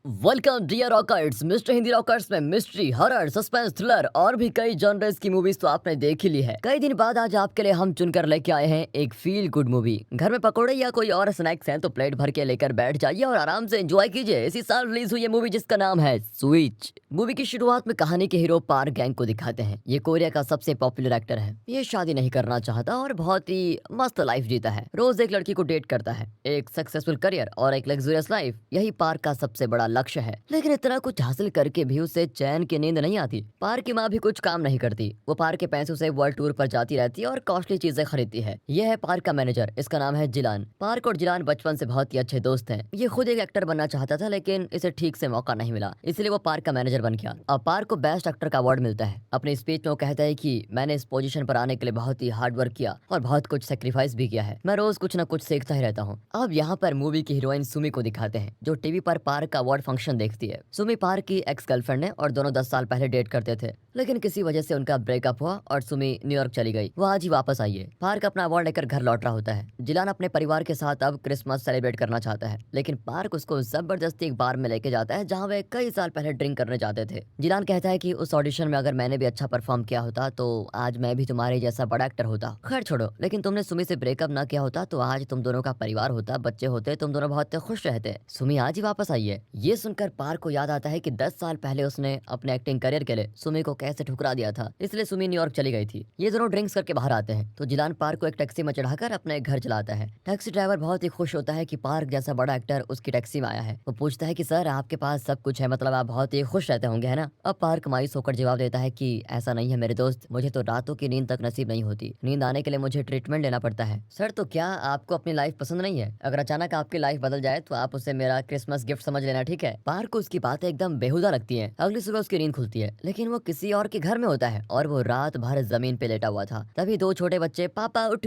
Welcome dear rockers. Mister Hindi rockers में mystery, horror, suspense, thriller और भी कई जॉनर्स की मूवीज तो आपने देख ही ली है। कई दिन बाद आज आपके लिए हम चुनकर लेके आए हैं एक फील गुड मूवी। घर में पकोड़े या कोई और स्नैक्स हैं तो प्लेट भर के लेकर बैठ जाइए और आराम से एंजॉय कीजिए। इसी साल रिलीज हुई है मूवी जिसका नाम है स्विच। मूवी की शुरुआत में कहानी के हीरो पार्क गैंग को दिखाते हैं। ये कोरिया का सबसे पॉपुलर एक्टर है। ये शादी नहीं करना चाहता और बहुत ही मस्त लाइफ जीता है। रोज एक लड़की को डेट करता है। एक सक्सेसफुल करियर और एक लग्जरियस लाइफ, यही पार्क का सबसे बड़ा लक्ष्य है। लेकिन इतना कुछ हासिल करके भी उसे चैन की नींद नहीं आती। पार्क की माँ भी कुछ काम नहीं करती। वो पार्क के पैसों से वर्ल्ड टूर पर जाती रहती है और कॉस्टली चीजें खरीदती है। यह है पार्क का मैनेजर, इसका नाम है जिलान। पार्क और जिलान बचपन से बहुत ही अच्छे दोस्त हैं। ये खुद एक एक्टर बनना चाहता था लेकिन इसे ठीक से मौका नहीं मिला, इसलिए वो पार्क का मैनेजर बन गया। अब पार्क को बेस्ट एक्टर का अवार्ड मिलता है। अपनी स्पीच में वो कहता है कि मैंने इस पोजीशन पर आने के लिए बहुत ही हार्ड वर्क किया और बहुत कुछ सेक्रीफाइस भी किया है। मैं रोज कुछ न कुछ सीखता ही रहता हूँ। अब यहाँ पर मूवी की हीरोइन सुमी को दिखाते हैं, जो टीवी पर पार्क का अवार्ड फंक्शन देखती है। सुमी पार्क की एक्स गर्लफ्रेंड है और दोनों 10 साल पहले डेट करते थे, लेकिन किसी वजह से उनका ब्रेकअप हुआ और सुमी न्यूयॉर्क चली गई। वो आज ही वापस आई है। पार्क अपना अवार्ड लेकर घर लौट रहा होता है। जिलान अपने परिवार के साथ अब क्रिसमस सेलिब्रेट करना चाहता है, लेकिन पार्क उसको जबरदस्ती एक बार में लेके जाता है जहाँ वे कई साल पहले ड्रिंक करने जाते थे। जिलान कहता है कि उस ऑडिशन में अगर मैंने भी अच्छा परफॉर्म किया होता तो आज मैं भी तुम्हारे जैसा बड़ा एक्टर होता। खैर छोड़ो, लेकिन तुमने सुमी से ब्रेकअप ना किया होता तो आज तुम दोनों का परिवार होता, बच्चे होते, तुम दोनों बहुत खुश रहते। सुमी आज ही वापस आई है। ये सुनकर पार्क को याद आता है कि 10 साल पहले उसने अपने एक्टिंग करियर के लिए सुमी को कैसे ठुकरा दिया था, इसलिए सुमी न्यूयॉर्क चली गई थी। ये दोनों ड्रिंक्स करके बाहर आते हैं तो जिलान पार्क को एक टैक्सी में चढ़ाकर अपने घर चलाता है। टैक्सी ड्राइवर बहुत ही खुश होता है कि पार्क जैसा बड़ा एक्टर उसकी टैक्सी में आया है। वो पूछता है कि सर आपके पास सब कुछ है, मतलब आप बहुत ही खुश रहते होंगे, है ना? अब पार्क मायूस होकर जवाब देता है कि ऐसा नहीं है मेरे दोस्त, मुझे तो रातों की नींद तक नसीब नहीं होती। नींद आने के लिए मुझे ट्रीटमेंट लेना पड़ता है। सर तो क्या आपको अपनी लाइफ पसंद नहीं है? अगर अचानक आपकी लाइफ बदल जाए तो आप उसे मेरा क्रिसमस गिफ्ट समझ लेना, ठीक है? पार्क को उसकी बातें एकदम बेहुदा लगती है। अगली सुबह उसकी नींद खुलती है, लेकिन वो किसी और के घर में होता है और वो रात भर जमीन पे लेटा हुआ था। तभी दो छोटे बच्चे पापा उठ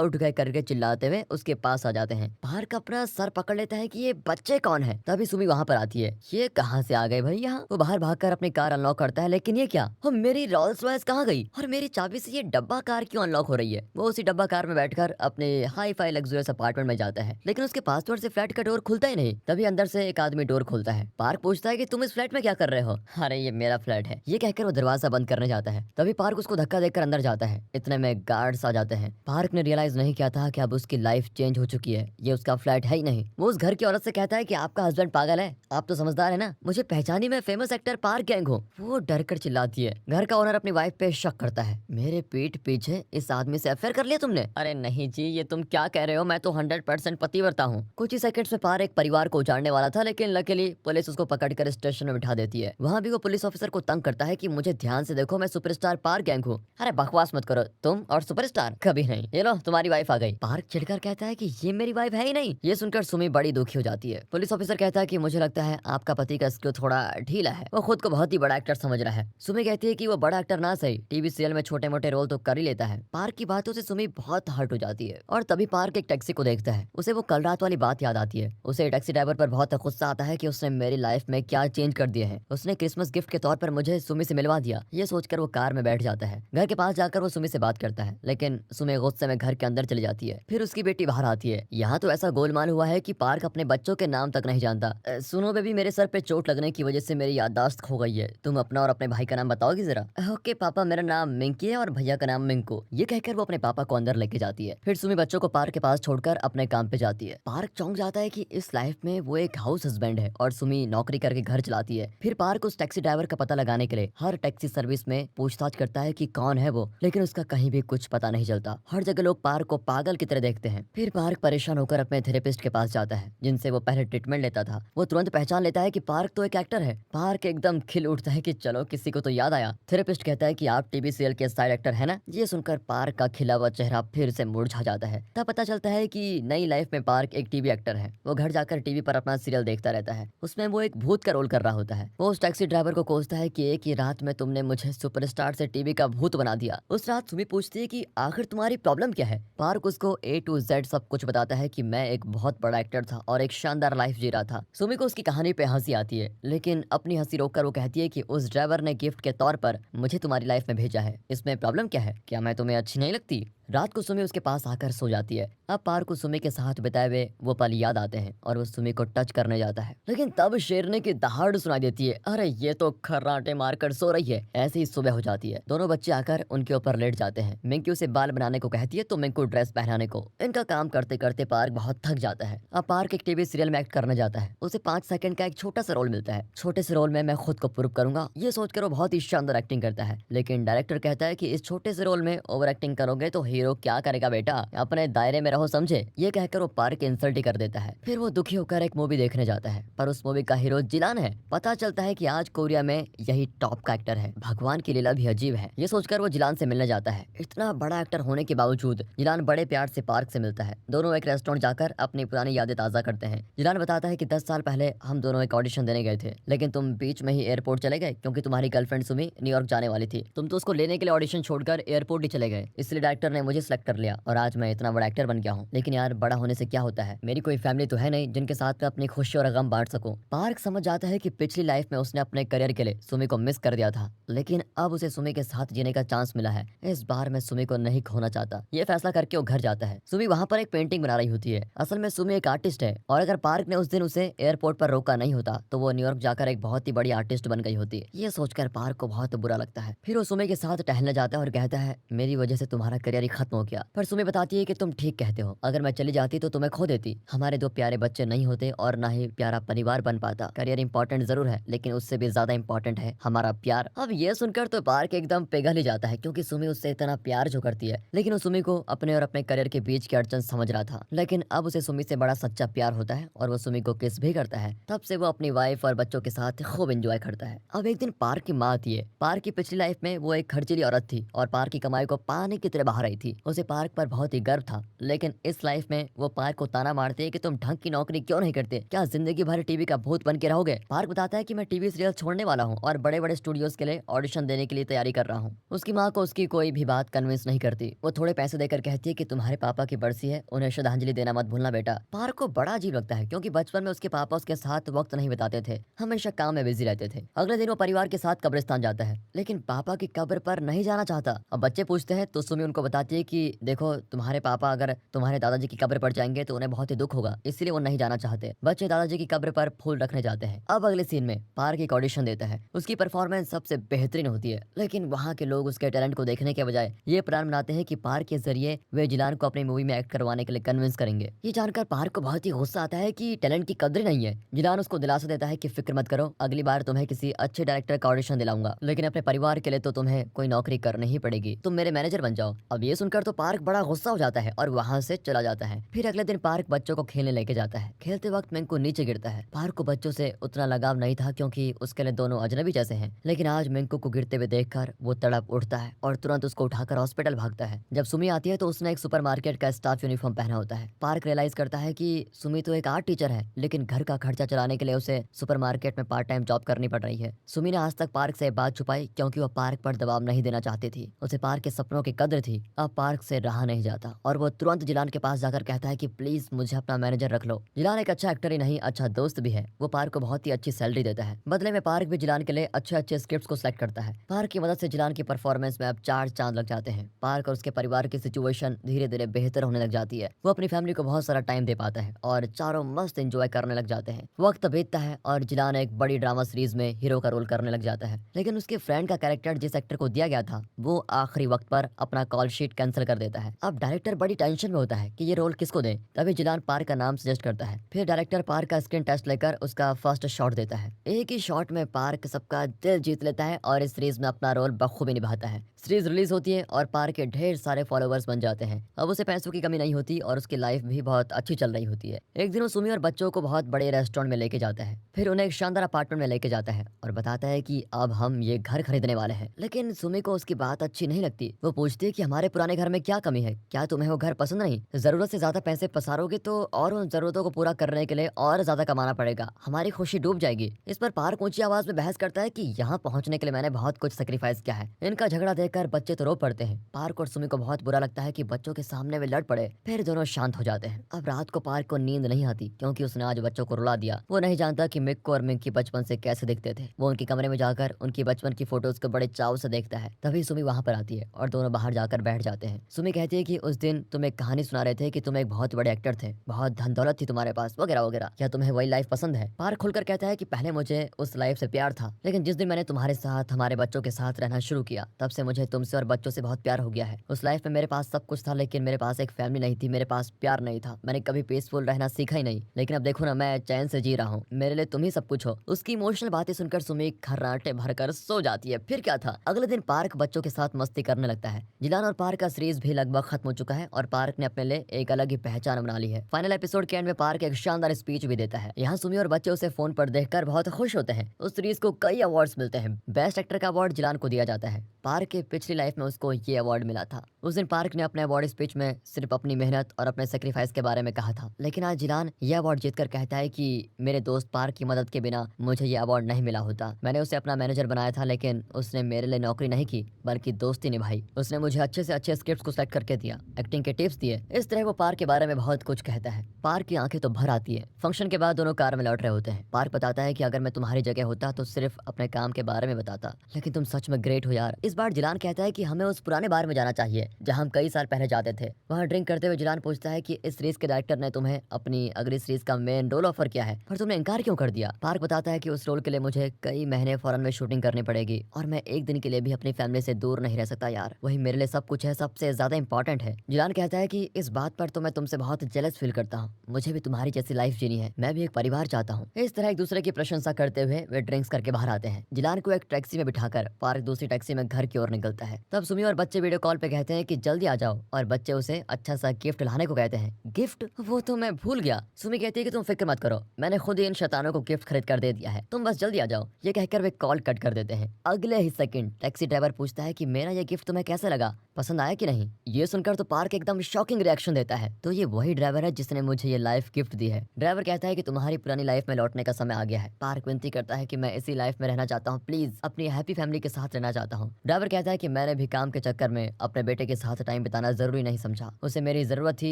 गए करके चिल्लाते हुए उसके पास आ जाते हैं। पार्क अपना सर पकड़ लेता है कि ये बच्चे कौन है। तभी सुमी वहाँ पर आती है। ये कहाँ से आ गए भाई यहाँ? वो बाहर भागकर अपनी कार अनलॉक करता है, लेकिन ये क्या? वो मेरी रोल्स रॉयस कहाँ गई और मेरी चाबी से ये डब्बा कार क्यों अनलॉक हो रही है? वो उसी डब्बा कार में बैठकर अपने हाई फाई लग्जरियस अपार्टमेंट में जाता है, लेकिन उसके पासवर्ड से फ्लैट का डोर खुलता ही नहीं। तभी अंदर से एक आदमी डोर खोलता है। पार्क पूछता है कि तुम इस फ्लैट में क्या कर रहे हो? अरे ये मेरा फ्लैट है, ये कहकर वो दरवाजा बंद करने जाता है। तभी पार्क उसको धक्का देकर अंदर जाता है। इतने में गार्ड्स आ जाते हैं। पार्क ने रियलाइज नहीं किया था कि अब उसकी लाइफ चेंज हो चुकी है, ये उसका फ्लैट है ही नहीं। वो उस घर की औरत से कहता है कि आपका हस्बैंड पागल है, आप तो समझदार है ना, मुझे पहचानी, मैं फेमस एक्टर पार्क गैंग हूँ। वो डर कर चिल्लाती है। घर का ओनर अपनी वाइफ पे शक करता है। मेरे पीठ पीछे इस आदमी से अफेयर कर लिया तुमने? अरे नहीं जी, ये तुम क्या कह रहे हो, मैं तो 100% पतिव्रता हूँ। कुछ ही सेकंड्स में पार्क एक परिवार को उजाड़ने वाला था, लेकिन लकीली पुलिस उसको पकड़कर स्टेशन में बिठा देती है। वहाँ भी वो पुलिस ऑफिसर को तंग करता है कि मुझे ध्यान से देखो, मैं सुपरस्टार पार्क गैंग हूँ। अरे बकवास मत करो, तुम और सुपरस्टार कभी नहीं। ये लो तुम्हारी वाइफ आ गई। पार्क चिढ़कर कहता है कि ये मेरी वाइफ है ही नहीं। ये सुनकर सुमी बड़ी दुखी हो जाती है। पुलिस ऑफिसर कहता है कि मुझे लगता है आपका पति का स्क्रू थोड़ा ढीला है, वो खुद को बहुत ही बड़ा एक्टर समझ रहा है। सुमी कहती है कि वो बड़ा एक्टर ना सही, टीवी सीरियल में छोटे मोटे रोल तो कर ही लेता है। पार्क की बातों से सुमी बहुत हर्ट हो जाती है और तभी पार्क एक टैक्सी को देखता है। उसे वो कल रात वाली बात याद आती है। उसे टैक्सी ड्राइवर पर बहुत गुस्सा आता है कि उसने मेरी लाइफ में क्या चेंज कर दिया है। उसने क्रिसमस गिफ्ट के तौर पर मुझे सुमी से मिलवा दिया। ये सोचकर वो कार में बैठ जाता है। घर के पास जाकर वो सुमी से बात करता है, लेकिन सुमी गुस्से में घर के अंदर चली जाती है। फिर उसकी बेटी बाहर आती है। यहाँ तो ऐसा गोलमाल हुआ है कि पार्क अपने बच्चों के नाम तक नहीं जानता। सुनो बेबी, मेरे सर पे चोट लगने की वजह से मेरी याददाश्त खो गई है, तुम अपना और अपने भाई का नाम बताओगी जरा? ओके पापा, मेरा नाम मिंकी है और भैया का नाम मिंकू। ये कहकर वो अपने पापा को अंदर लेके जाती है। फिर सुमी बच्चों को पार्क के पास छोड़कर अपने काम पे जाती है। पार्क चौंक जाता है कि इस लाइफ में वो एक हाउस हस्बैंड है और सुमी नौकरी करके घर चलाती है। फिर पार्क उस टैक्सी ड्राइवर का पता लगाने के लिए हर टैक्सी सर्विस में पूछताछ करता है कि कौन है वो, लेकिन उसका कहीं भी कुछ पता नहीं चलता। हर जगह लोग पार्क को पागल की तरह देखते हैं। फिर पार्क परेशान होकर अपने थेरेपिस्ट के पास जाता है, जिनसे वो पहले ट्रीटमेंट लेता था। वो तुरंत पहचान लेता है कि पार्क तो एक एक्टर है। पार्क एकदम खिल उठता है कि चलो किसी को तो याद आया। थेरेपिस्ट कहता है कि आप टीवी सीरियल के साइड एक्टर है ना? ये सुनकर पार्क का खिला हुआ चेहरा फिर से मुरझा जाता है। तब पता चलता है कि नई लाइफ में पार्क एक टीवी एक्टर है। वो घर जाकर टीवी पर अपना सीरियल देखता रहता है। उसमें वो एक भूत का रोल कर रहा होता है। वो उस टैक्सी ड्राइवर को कोसता है कि एक ही रात में तुमने मुझे सुपरस्टार से टीवी का भूत बना दिया। उस रात सुमी पूछती है कि आखिर तुम्हारी प्रॉब्लम क्या है? पार्क उसको A to Z सब कुछ बताता है कि मैं एक बहुत बड़ा एक्टर था और एक शानदार लाइफ जी रहा था। सुमी को उसकी कहानी पे हंसी आती है, लेकिन अपनी हंसी रोककर वो कहती है कि उस ड्राइवर ने गिफ्ट के तौर पर मुझे तुम्हारी लाइफ में भेजा है, इसमें प्रॉब्लम क्या है? क्या मैं तुम्हें अच्छी नहीं लगती? रात को सुमी उसके पास आकर सो जाती है। अब पार्क को सुमी के साथ बिताए हुए वो पल याद आते हैं और वो सुमी को टच करने जाता है, लेकिन तब शेरनी की दहाड़ सुनाई देती है। अरे ये तो खर्राटे मारकर सो रही है। ऐसे ही सुबह हो जाती है। दोनों बच्चे आकर उनके ऊपर लेट जाते हैं। मिंकी उसे बाल बनाने को कहती है तो मिंकू ड्रेस पहनाने को। इनका काम करते करते पार्क बहुत थक जाता है। अब पार्क एक टीवी सीरियल में एक्ट करने जाता है। उसे 5 सेकंड का एक छोटा सा रोल मिलता है। छोटे से रोल में मैं खुद को प्रूव करूंगा, ये सोचकर वो बहुत ही शानदार एक्टिंग करता है। लेकिन डायरेक्टर कहता है कि इस छोटे से रोल में ओवर एक्टिंग करोगे तो हीरो क्या करेगा बेटा, अपने दायरे में रहो समझे। ये कहकर वो पार्क इंसल्ट ही कर देता है। फिर वो दुखी होकर एक मूवी देखने जाता है, पर उस मूवी का हीरो जिलान है। पता चलता है कि आज कोरिया में यही टॉप का एक्टर है। भगवान की लीला भी अजीब है। ये सोचकर वो जिलान से मिलने जाता है। इतना बड़ा एक्टर होने के बावजूद जिलान बड़े प्यार से पार्क से मिलता है। दोनों एक रेस्टोरेंट जाकर अपनी पुरानी यादें ताजा करते हैं। जिलान बताता है कि 10 साल पहले हम दोनों एक ऑडिशन देने गए थे, लेकिन तुम बीच में ही एयरपोर्ट चले गए क्योंकि तुम्हारी गर्लफ्रेंड सुमी न्यूयॉर्क जाने वाली थी। तुम तो उसको लेने के लिए ऑडिशन छोड़कर एयरपोर्ट ही चले गए, इसलिए डायरेक्टर ने मुझे सिलेक्ट कर लिया और आज मैं इतना बड़ा एक्टर बन गया हूँ। लेकिन यार बड़ा होने से क्या होता है, मेरी कोई फैमिली तो है नहीं जिनके साथ मैं अपनी खुशी और गम बांट सकूं। पार्क समझ जाता है कि पिछली लाइफ में उसने अपने करियर के लिए सुमी को मिस कर दिया था, लेकिन अब उसे सुमी के साथ जीने का चांस मिला है। इस बार मैं सुमी को नहीं खोना चाहता। ये फैसला करके वो घर जाता है। सुमी वहाँ पर एक पेंटिंग बना रही होती है। असल में सुमी एक आर्टिस्ट है और अगर पार्क ने उस दिन उसे एयरपोर्ट पर रोका नहीं होता तो वो न्यूयॉर्क जाकर एक बहुत ही बड़ी आर्टिस्ट बन गई होती। ये सोचकर पार्क को बहुत बुरा लगता है। फिर वो सुमी के साथ टहलने जाता है और कहता है मेरी वजह से तुम्हारा करियर ही खत्म हो गया। पर सुमी बताती है कि तुम ठीक कहते हो, अगर मैं चली जाती तो तुम्हें खो देती। हमारे 2 प्यारे बच्चे नहीं होते और ना ही प्यारा परिवार बन पाता। करियर इंपॉर्टेंट जरूर है, लेकिन उससे भी ज्यादा इंपॉर्टेंट है हमारा प्यार। अब ये सुनकर तो पार्क एकदम पिघल ही जाता है, क्योंकि सुमी उससे इतना प्यार जो करती है, लेकिन वो सुमी को अपने और अपने करियर के बीच की अड़चन समझ रहा था। लेकिन अब उसे सुमी से बड़ा सच्चा प्यार होता है और वो सुमी को किस भी करता है। तब से वो अपनी वाइफ और बच्चों के साथ खूब एंजॉय करता है। अब एक दिन पार्क की माँ आती है। पार्क की पिछली लाइफ में वो एक खर्चीली औरत थी और पार्क की कमाई को पानी की तरह बहा रही थी। उसे पार्क पर बहुत ही गर्व था, लेकिन इस लाइफ में वो पार्क को ताना मारती है कि तुम ढंग की नौकरी क्यों नहीं करते, क्या जिंदगी भर टीवी का भूत बन के रहोगे। पार्क बताता है कि मैं टीवी सीरियल छोड़ने वाला हूँ और बड़े बड़े स्टूडियोज के लिए ऑडिशन देने के लिए तैयारी कर रहा हूँ। उसकी माँ को उसकी कोई भी बात कन्विंस नहीं करती। वो थोड़े पैसे देकर कहती है कि तुम्हारे पापा की बरसी है, उन्हें श्रद्धांजलि देना मत भूलना बेटा। पार्क को बड़ा अजीब लगता है, क्योंकि बचपन में उसके पापा उसके साथ वक्त नहीं बिताते थे, हमेशा काम में बिजी रहते थे। अगले दिन वो परिवार के साथ कब्रिस्तान जाता है, लेकिन पापा की कब्र पर नहीं जाना चाहता। अब बच्चे पूछते हैं तो सुमी उनको बताती है कि देखो तुम्हारे पापा अगर तुम्हारे दादाजी की कब्र पर जाएंगे तो उन्हें बहुत ही दुख होगा, इसलिए वो नहीं जाना चाहते। बच्चे दादाजी की कब्र पर फूल रखने जाते हैं। अब अगले सीन में पार्क एक ऑडिशन देता है। उसकी परफॉर्मेंस सबसे बेहतरीन होती है, लेकिन वहाँ के लोग उसके टैलेंट को देखने के बजाय ये प्लान बनाते हैं कि पार्क के जरिए वे जिलान को अपनी मूवी में एक्ट करवाने के लिए कन्विंस करेंगे। ये जानकर पार्क को बहुत ही गुस्सा आता है कि टैलेंट की कदर नहीं है। जिलान उसको दिलासा देता है कि फिक्र मत करो, अगली बार तुम्हें किसी अच्छे डायरेक्टर का ऑडिशन दिलाऊंगा, लेकिन अपने परिवार के लिए तो तुम्हें कोई नौकरी करनी ही पड़ेगी, तुम मेरे मैनेजर बन जाओ। अब ये सुनकर तो पार्क बड़ा गुस्सा हो जाता है और वहाँ से चला जाता है। फिर अगले दिन पार्क बच्चों को खेलने लेके जाता है। खेलते वक्त मिंकू नीचे गिरता है। पार्क को बच्चों से उतना लगाव नहीं था, क्योंकि उसके लिए दोनों अजनबी जैसे हैं, लेकिन आज मिंकू को गिरते हुए देखकर वो तड़प उठता है और तुरंत उसको उठाकर हॉस्पिटल भागता है। जब सुमी आती है तो उसने एक सुपरमार्केट का स्टाफ यूनिफॉर्म पहना होता है। पार्क रियलाइज करता है कि सुमी तो एक आर्ट टीचर है, लेकिन घर का खर्चा चलाने के लिए उसे सुपरमार्केट में पार्ट टाइम जॉब करनी पड़ रही है। सुमी ने आज तक पार्क से बात छुपाई, क्योंकि वो पार्क पर दबाव नहीं देना चाहती थी। उसे पार्क के सपनों की कदर थी। अब पार्क से रहा नहीं जाता और वो तुरंत जिलान के पास जाकर कहता है कि प्लीज मुझे अपना मैनेजर रख लो। जिलान एक अच्छा एक्टर ही नहीं, अच्छा दोस्त भी है। वो पार्क को बहुत ही अच्छी सैलरी देता है। बदले में पार्क भी जिलान के लिए अच्छे अच्छे स्क्रिप्ट्स को सिलेक्ट करता है। पार्क की मदद से जिलान की परफॉर्मेंस में अब 4 चांद लग जाते हैं। पार्क और उसके परिवार की सिचुएशन धीरे धीरे बेहतर होने लग जाती है। वो अपनी फैमिली को बहुत सारा टाइम दे पाता है और चारों मस्त एंजॉय करने लग जाते हैं। वक्त बीतता है और जिलान एक बड़ी ड्रामा सीरीज में हीरो का रोल करने लग जाता है, लेकिन उसके फ्रेंड का कैरेक्टर जिस एक्टर को दिया गया था वो आखिरी वक्त पर अपना कॉल शीट कैंसिल कर देता है। अब डायरेक्टर बड़ी टेंशन में होता है कि ये रोल किसको दे। तभी जिलान पार्क का नाम सजेस्ट करता है। फिर डायरेक्टर पार्क का स्क्रीन टेस्ट लेकर उसका फर्स्ट शॉट देता है। एक ही शॉट में पार्क सबका दिल जीत लेता है और इस सीरीज में अपना रोल बखूबी निभाता है। सीरीज रिलीज होती है और पार्क के ढेर सारे फॉलोवर्स बन जाते हैं। अब उसे पैसों की कमी नहीं होती और उसकी लाइफ भी बहुत अच्छी चल रही होती है। एक दिन वो सुमी और बच्चों को बहुत बड़े रेस्टोरेंट में लेके जाता है। फिर उन्हें एक शानदार अपार्टमेंट में लेके जाता है और बताता है कि अब हम ये घर खरीदने वाले हैं। लेकिन सुमी को उसकी बात अच्छी नहीं लगती। वो पूछती है कि हमारे पुराने घर में क्या कमी है, क्या तुम्हें वो घर पसंद नहीं? जरूरत से ज्यादा पैसे पसारोगे तो और उन जरूरतों को पूरा करने के लिए और ज्यादा कमाना पड़ेगा, हमारी खुशी डूब जाएगी। इस पर पार्क ऊंची आवाज में बहस करता है कि यहाँ पहुँचने के लिए मैंने बहुत कुछ सेक्रीफाइस किया है। इनका झगड़ा देखकर बच्चे तो रो पड़ते हैं। पार्क और सुमी को बहुत बुरा लगता है कि बच्चों के सामने वे लड़ पड़े। फिर दोनों शांत हो जाते हैं। अब रात को पार्क को नींद नहीं आती, क्योंकि उसने आज बच्चों को रुला दिया। वो नहीं जानता कि मिक्को और मिंकी बचपन से कैसे दिखते थे। वो उनके कमरे में जाकर उनकी बचपन की फोटोज को बड़े चाव से देखता है। तभी सुमी वहाँ पर आती है और दोनों बाहर जाकर बैठ जाते हैं। जाते हैं। सुमी कहती है कि उस दिन तुम एक कहानी सुना रहे थे कि तुम एक बहुत बड़े एक्टर थे, बहुत धन दौलत थी तुम्हारे पास, वगैरह वगैरह। क्या तुम्हें वही लाइफ पसंद है? पार्क खुलकर कहता है कि पहले मुझे उस लाइफ से प्यार था, लेकिन जिस दिन मैंने तुम्हारे साथ, हमारे बच्चों के साथ रहना शुरू किया, तब से मुझे तुमसे और बच्चों से बहुत प्यार हो गया है। उस लाइफ में मेरे पास सब कुछ था, लेकिन मेरे पास एक फैमिली नहीं थी, मेरे पास प्यार नहीं था। मैंने कभी पीसफुल रहना सीखा ही नहीं, लेकिन अब देखो ना, मैं चैन से जी रहा हूँ। मेरे लिए तुम ही सब कुछ हो। उसकी इमोशनल बातें सुनकर सुमी खर्राटे भरकर सो जाती है। फिर क्या था, अगले दिन पार्क बच्चों के साथ मस्ती करने लगता है। जिलान और पार्क का सीरीज भी लगभग खत्म हो चुका है और पार्क ने अपने लिए एक अलग ही पहचान बना ली है। फाइनल एपिसोड के एंड में पार्क एक शानदार स्पीच भी देता है। यहाँ सुमी और बच्चे उसे फोन पर देखकर बहुत खुश होते हैं। उस सीरीज को कई अवार्ड्स मिलते हैं। बेस्ट एक्टर का अवार्ड जिलान को दिया जाता है। पार्क के पिछली लाइफ में उसको ये अवार्ड मिला था। उस दिन पार्क ने अपने अवार्ड स्पीच में सिर्फ अपनी मेहनत और अपने सेक्रीफाइस के बारे में कहा था, लेकिन आज जिलान यह अवार्ड जीतकर कहता है कि मेरे दोस्त पार्क की मदद के बिना मुझे ये अवार्ड नहीं मिला होता। मैंने उसे अपना मैनेजर बनाया था, लेकिन उसने मेरे लिए नौकरी नहीं की बल्कि दोस्ती निभाई। उसने मुझे अच्छे से अच्छे स्क्रिप्ट को सेलेक्ट करके दिया, एक्टिंग के टिप्स दिए। इस तरह वो पार्क के बारे में बहुत कुछ कहता है। पार्क की आंखें तो भर आती है। फंक्शन के बाद दोनों कार में लौट रहे होते हैं। पार्क बताता है कि अगर मैं तुम्हारी जगह होता तो सिर्फ अपने काम के बारे में बताता, लेकिन तुम सच में ग्रेट हो यार। इस बार जिलान कहता है कि हमें उस पुराने बार में जाना चाहिए जहां हम कई साल पहले जाते थे। वहां ड्रिंक करते हुए जिलान पूछता है कि इस सीरीज के डायरेक्टर ने तुम्हें अपनी अगली सीरीज का मेन रोल ऑफर किया है, पर तुमने इनकार क्यों कर दिया? पार्क बताता है कि उस रोल के लिए मुझे कई महीने फॉरेन में शूटिंग करनी पड़ेगी और मैं एक दिन के लिए भी अपनी फैमिली से दूर नहीं रह सकता यार। वही मेरे लिए सब कुछ है, सबसे ज्यादा इंपॉर्टेंट है। जिलान कहता है कि इस बात पर तो मैं तुमसे बहुत जेलस फील करता हूँ। मुझे भी तुम्हारी जैसी लाइफ जीनी है, मैं भी एक परिवार चाहता हूँ। इस तरह एक दूसरे की प्रशंसा करते हुए वे ड्रिंक्स करके बाहर आते हैं। जिलान को एक टैक्सी में बिठाकर पार्क दूसरी टैक्सी में घर की ओर निकलता है। तब सुमी और बच्चे वीडियो कॉल पे कहते हैं कि जल्दी आ जाओ और बच्चे उसे अच्छा सा गिफ्ट लाने को कहते हैं। गिफ्ट? वो तो मैं भूल गया। सुमी कहती है कि तुम फिक्र मत करो, मैंने खुद ही इन शैतानों को गिफ्ट खरीद कर दे दिया है, तुम बस जल्दी आ जाओ। ये कहकर वे कॉल कट कर देते हैं। अगले ही सेकंड टैक्सी ड्राइवर पूछता है कि मेरा ये गिफ्ट तुम्हें कैसे लगा, पसंद आया कि नहीं? ये सुनकर तो पार्क एकदम शॉकिंग रिएक्शन देता है। तो ये वही ड्राइवर है जिसने मुझे ये लाइफ गिफ्ट दी है। ड्राइवर कहता है कि तुम्हारी पुरानी लाइफ में लौटने का समय आ गया है। पार्क विनती करता है कि मैं इसी लाइफ में रहना चाहता हूँ, प्लीज अपनी हैप्पी फैमिली के साथ रहना चाहता हूँ। ड्राइवर कहता है कि मैंने भी काम के चक्कर में अपने बेटे के साथ टाइम बिताना जरूरी नहीं समझा, उसे मेरी जरूरत थी,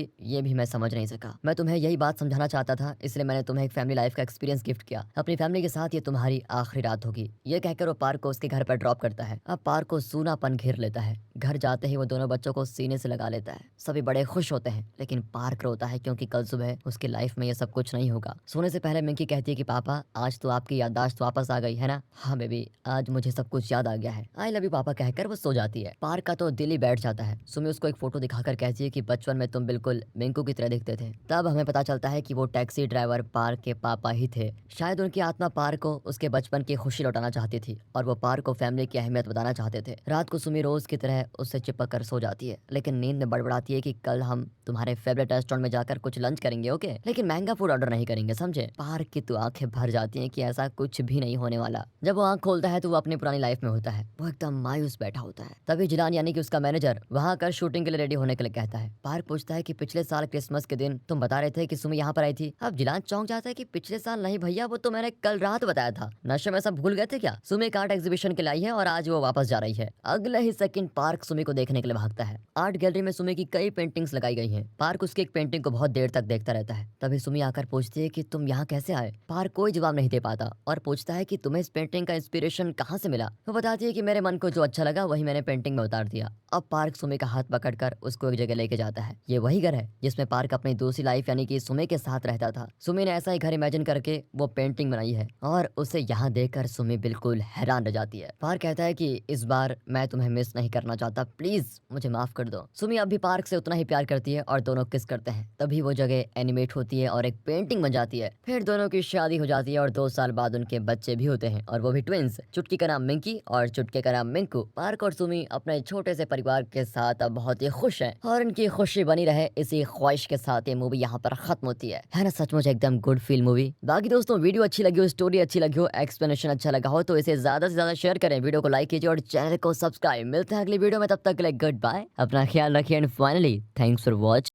ये भी मैं समझ नहीं सका। मैं तुम्हें यही बात समझाना चाहता था, इसलिए मैंने तुम्हें एक फैमिली लाइफ का एक्सपीरियंस गिफ्ट किया। अपनी फैमिली के साथ ये तुम्हारी आखिरी रात होगी। ये कहकर वो पार्क को उसके घर पर ड्रॉप करता है। अब पार्क को सूनापन घेर लेता है। घर जाते ही वो दोनों बच्चों को सीने से लगा लेता है। सभी बड़े खुश होते हैं, लेकिन पार्क रोता है क्योंकि कल सुबह उसकी लाइफ में ये सब कुछ नहीं होगा। सोने से पहले मिंकी कहती है कि पापा आज तो आपकी याददाश्त वापस आ गई है ना? हाँ बेबी, आज मुझे सब कुछ याद आ गया है। आई लव यू पापा कहकर वो सो जाती है। पार्क का तो दिल ही बैठ जाता है। सुमी उसको एक फोटो दिखाकर कहती है कि बचपन में तुम बिल्कुल मिंकू की तरह दिखते थे। तब हमें पता चलता है कि वो टैक्सी ड्राइवर पार्क के पापा ही थे। शायद उनकी आत्मा पार्क को उसके बचपन की खुशी लौटाना चाहती थी और वो पार्क को फैमिली की अहमियत बताना चाहते थे। रात को सुमी रोज की तरह उससे चिपक कर सो जाती है, लेकिन नींद में बड़बड़ाती है कि कल हम तुम्हारे फेवरेट रेस्टोरेंट में जाकर कुछ लंच करेंगे, ओके? लेकिन महंगा फूड ऑर्डर नहीं करेंगे, समझे? पार्क की तो आंखें भर जाती हैं कि ऐसा कुछ भी नहीं होने वाला। जब वो आंख खोलता है तो वो अपनी पुरानी लाइफ में होता है। वो एकदम मायूस बैठा होता है। तभी जिलान यानी कि उसका मैनेजर वहां आकर शूटिंग के लिए रेडी होने के लिए कहता है। पार्क पूछता है कि पिछले साल क्रिसमस के दिन तुम बता रहे थे कि सुमी यहाँ पर आई थी। अब जिलान चौंक जाता है कि पिछले साल नहीं भैया, वो तो मैंने कल रात बताया था। नशे में सब भूल गए थे क्या? सुमी एक आर्ट एग्जीबिशन के लिए आई है और आज वो वापस जा रही है। अगले ही सेकंड पार्क सुमी को देखने के लिए भागता है। आर्ट गैलरी में सुमी की कई पेंटिंग्स लगाई गई हैं। पार्क उसकी एक पेंटिंग को बहुत देर तक देखता रहता है। तभी सुमी आकर पूछती है कि तुम यहाँ कैसे आए? पार्क कोई जवाब नहीं दे पाता और पूछता है कि तुम्हें इस पेंटिंग का इंस्पिरेशन कहाँ से मिला? वो बताती है कि मेरे मन को जो अच्छा लगा वही मैंने पेंटिंग में उतार दिया। अब पार्क सुमी का हाथ पकड़कर उसको एक जगह लेके जाता है। ये वही घर है जिसमें पार्क अपनी दूसरी लाइफ यानी कि सुमी के साथ रहता था। सुमी ने ऐसा ही घर इमेजिन करके वो पेंटिंग बनाई है और उसे यहाँ देखकर सुमी बिल्कुल हैरान रह जाती है। पार्क कहता है कि इस बार मैं तुम्हें मिस नहीं करना चाहता, प्लीज मुझे माफ कर दो। सुमी अब भी पार्क से उतना ही प्यार करती है और दोनों किस करते हैं। तभी वो जगह एनिमेट होती है और एक पेंटिंग बन जाती है। फिर दोनों की शादी हो जाती है और 2 साल बाद उनके बच्चे भी होते हैं और वो भी ट्विंस। चुटकी का नाम मिंकी और चुटके का नाम मिंकू। पार्क और सुमी अपने छोटे से परिवार के साथ अब बहुत ही खुश हैं और उनकी खुशी बनी रहे, इसी ख्वाहिश के साथ ये मूवी यहाँ पर खत्म होती है ना? सचमुच एकदम गुड फील मूवी। बाकी दोस्तों, वीडियो अच्छी लगी हो, स्टोरी अच्छी लगी हो, एक्सप्लेनेशन अच्छा लगा हो तो इसे ज्यादा से ज्यादा शेयर करें, वीडियो को लाइक कीजिए और चैनल को सब्सक्राइब। मिलते हैं अगली वीडियो में, तब तक के लिए गुड बाय, अपना ख्याल रखिए and finally thanks for watching.